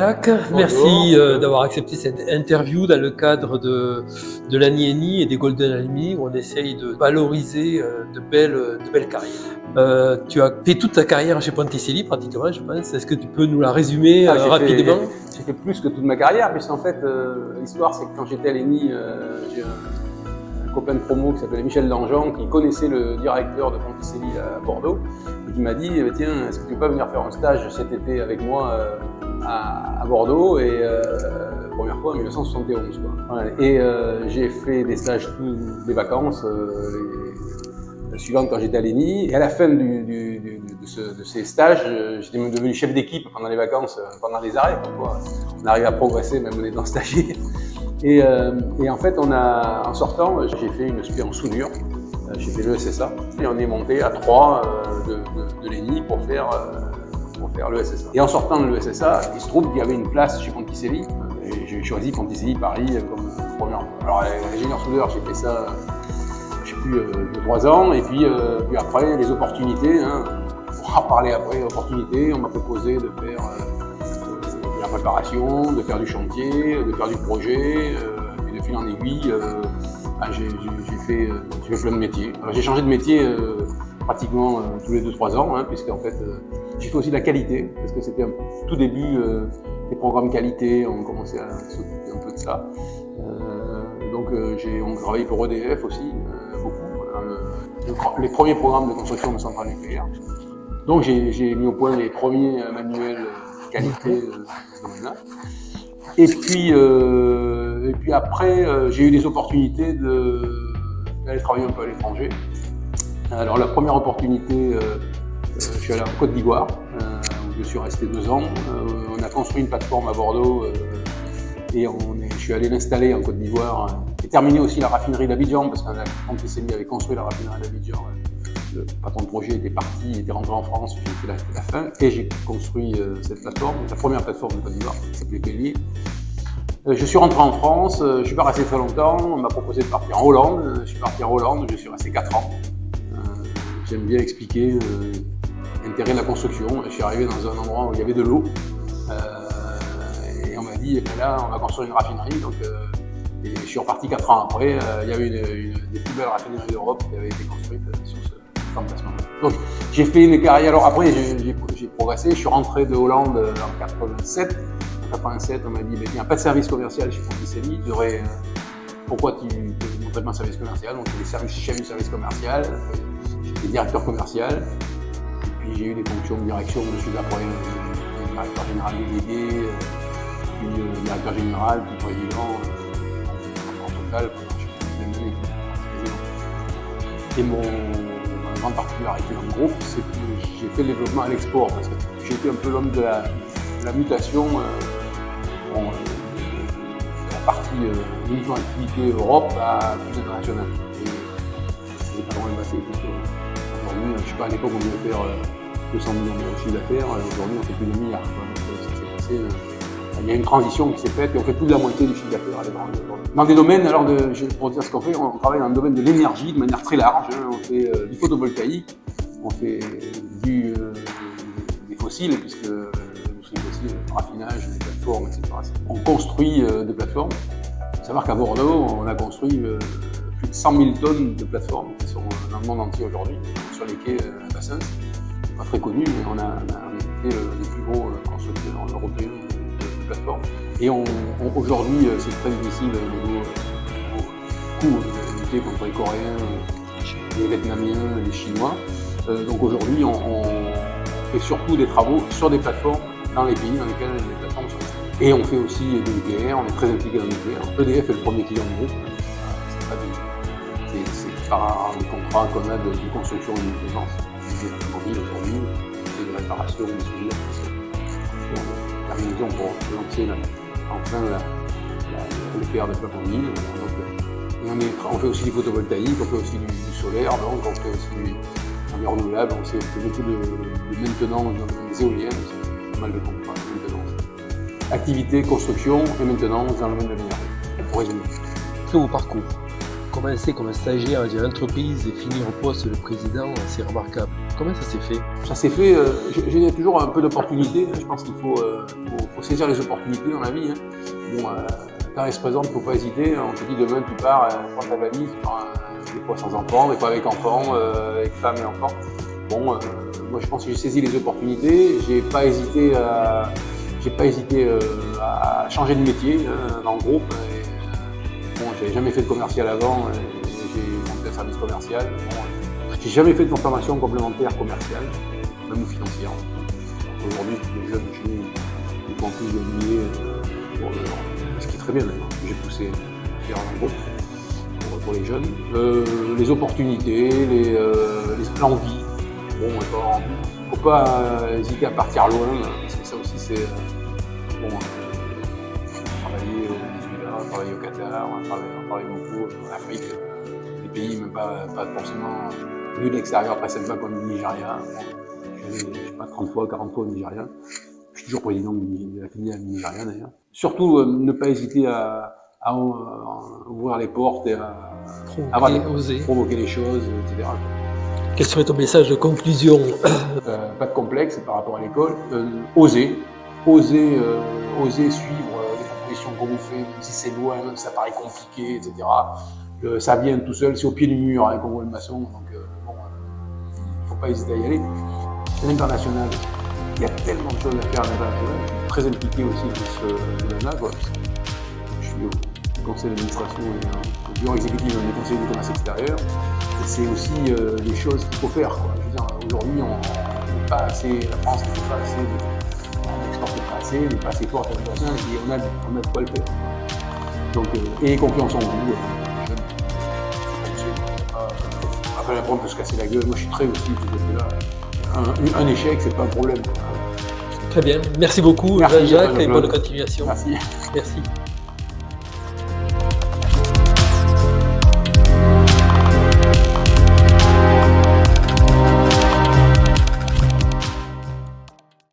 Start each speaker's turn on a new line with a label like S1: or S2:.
S1: Jacques, merci d'avoir accepté cette interview dans le cadre de l'ANIENI et des Golden Alumni où on essaye de valoriser de belles carrières. Tu as fait toute ta carrière chez Ponticelli pratiquement, je pense. Est-ce que tu peux nous la résumer rapidement?
S2: J'ai fait plus que toute ma carrière, puisqu'en fait, l'histoire c'est que quand j'étais à l'ENI, j'ai un copain de promo qui s'appelait Michel Dangean, qui connaissait le directeur de Ponticelli à Bordeaux, et qui m'a dit tiens, est-ce que tu veux pas venir faire un stage cet été avec moi à Bordeaux, et première fois en 1971. Quoi. Voilà. Et j'ai fait des stages toutes les vacances suivantes quand j'étais à l'ENI. Et à la fin de ces stages, j'étais même devenu chef d'équipe pendant les vacances, pendant les arrêts. Quoi. On arrive à progresser même en étant stagiaire. Et en fait, en sortant, j'ai fait une spé en soudure. J'ai fait le SSA. Et on est monté à 3 de l'ENI pour faire le SSA. Et en sortant de l'ESSA, il se trouve qu'il y avait une place chez Ponticelli. Et j'ai choisi Ponticelli Paris comme première. Alors, ingénieur soudeur, j'ai fait ça, je sais plus, 2-3 ans. Et puis après, les opportunités, hein, on va parler après, opportunités. On m'a proposé de faire de la préparation, de faire du chantier, de faire du projet. Et de fil en aiguille, j'ai fait plein de métiers. Alors, j'ai changé de métier pratiquement tous les 2-3 ans, hein, puisque en fait, j'ai fait aussi de la qualité, parce que c'était tout début des programmes qualité, on commençait à s'occuper un peu de ça. On travaillait pour EDF aussi, beaucoup, les premiers programmes de construction de centrales nucléaires. Donc j'ai mis au point les premiers manuels qualité de ce domaine-là. Et puis après, j'ai eu des opportunités d'aller travailler un peu à l'étranger. Alors la première opportunité, je suis allé en Côte d'Ivoire, où je suis resté 2 ans. On a construit une plateforme à Bordeaux et je suis allé l'installer en Côte d'Ivoire. J'ai terminé aussi la raffinerie d'Abidjan, parce qu'un Ponticelli avait construit la raffinerie d'Abidjan. Le patron de projet était parti, il était rentré en France, j'ai fait la fin et j'ai construit cette plateforme, la première plateforme de Côte d'Ivoire, qui s'appelait Pellier. Je suis rentré en France, je ne suis pas resté très longtemps, on m'a proposé de partir en Hollande. Je suis parti en Hollande, je suis resté 4 ans. J'aime bien expliquer l'intérêt de la construction. Je suis arrivé dans un endroit où il y avait de l'eau et on m'a dit là on va construire une raffinerie. Donc, et je suis reparti 4 ans après. Il y avait une des plus belles raffineries d'Europe qui avait été construite sur cet emplacement. Donc j'ai fait une carrière. Alors après j'ai progressé. Je suis rentré de Hollande en 87. En 87, on m'a dit il n'y a pas de service commercial chez Ponticelli. Pourquoi tu ne montrais pas un service commercial? Donc j'ai chef du service commercial. J'étais directeur commercial, et puis j'ai eu des fonctions de direction dessus d'après, directeur général délégué, puis directeur général, puis président, en total, pendant une année. Et ma grande particularité dans le groupe, c'est que j'ai fait le développement à l'export, parce que j'ai été un peu l'homme de la mutation, de la partie uniquement activité Europe à plus internationale. C'est pas loin de passer. Aujourd'hui, je ne sais pas, à l'époque on devait faire 200 millions d'euros de chiffre d'affaires, aujourd'hui on fait plus de milliards. Il y a une transition qui s'est faite et on fait plus de la moitié du chiffre d'affaires à l'étranger. Dans des domaines, alors pour dire ce qu'on fait, on travaille dans le domaine de l'énergie de manière très large. On fait du photovoltaïque, on fait des fossiles, puisque l'industrie fossile, le raffinage, des plateformes, etc. On construit des plateformes. Il faut savoir qu'à Bordeaux, on a construit plus de 100 000 tonnes de plateformes qui sont dans le monde entier aujourd'hui, sur les quais à Bassins. Pas très connu, mais on a été les plus gros constructeurs européens de plateformes. Et aujourd'hui, c'est très difficile au niveau coût de lutter contre les Coréens, les Vietnamiens, les Chinois. Donc aujourd'hui, on fait surtout des travaux sur des plateformes dans les pays dans lesquels les plateformes sont. Et on fait aussi du nucléaire, on est très impliqué dans le nucléaire. EDF est le premier client du groupe. C'est par les contrats qu'on a de construction et de maintenance. Des automobiles aujourd'hui, de réparation, des souvenirs. Terminaison pour lancer enfin le PR de Flamanville. On fait aussi du photovoltaïque, on fait aussi du solaire, donc on fait aussi du renouvelable, on fait beaucoup de maintenance dans les éoliennes, c'est pas mal de contrats de maintenance. Activité, construction et maintenance dans le domaine de l'énergie, pour résumer.
S1: Tout au parcours. Commencer comme stagiaire dans une entreprise et finir au poste de président, c'est remarquable. Comment ça s'est fait?
S2: Ça s'est fait, j'ai toujours un peu d'opportunités. Je pense qu'il faut saisir les opportunités dans la vie. Bon, quand elles se présentent, il ne faut pas hésiter. On te dit demain, tu pars, prends ta valise, des fois sans enfants, des fois avec enfants, avec femme et enfants. Bon, moi je pense que j'ai saisi les opportunités. J'ai pas hésité à changer de métier dans le groupe. Bon, j'avais jamais fait de commercial avant, j'ai monté un service commercial. Bon, j'ai jamais fait de formation complémentaire commerciale, même financière. Aujourd'hui, les jeunes chez nous, ils font plus de billets, ce qui est très bien d'ailleurs, que j'ai poussé à faire dans le groupe pour les jeunes. Les opportunités, l'envie. Bon, il ne faut pas hésiter à partir loin, parce que ça aussi c'est travailler au Venezuela, travailler au Qatar, on travaille beaucoup en Afrique, des pays même pas forcément vus de l'extérieur, pas sympa comme le Nigeria. Je ne sais pas, 30 fois, 40 fois au Nigeria. Je suis toujours président de la filiale Nigeria d'ailleurs. Surtout ne pas hésiter à ouvrir les portes et à provoquer les choses, etc.
S1: Quel serait ton message de conclusion?
S2: Pas de complexe par rapport à l'école. Oser suivre les propositions qu'on vous fait, même si c'est loin, même si ça paraît compliqué, etc. Ça vient tout seul, c'est au pied du mur qu'on voit le maçon. Donc il ne faut pas hésiter à y aller. L'international, il y a tellement de choses à faire à l'international. Je suis très impliqué aussi dans ce domaine-là. Je suis au conseil d'administration et au bureau exécutif des conseillers du commerce extérieur. C'est aussi des choses qu'il faut faire. Je veux dire, aujourd'hui, on n'est pas assez, la France n'est pas assez, on n'exporte pas assez, n'est pas assez forte à l'international et on a de quoi le faire. Donc, et confiance en vous, jeune. Après, on peut se casser la gueule. Moi, je suis très aussi de ce côté-là. Un échec, c'est pas un problème.
S1: Très bien. Merci beaucoup, Jean-Jacques, et bonne continuation.
S2: Merci.
S1: Merci.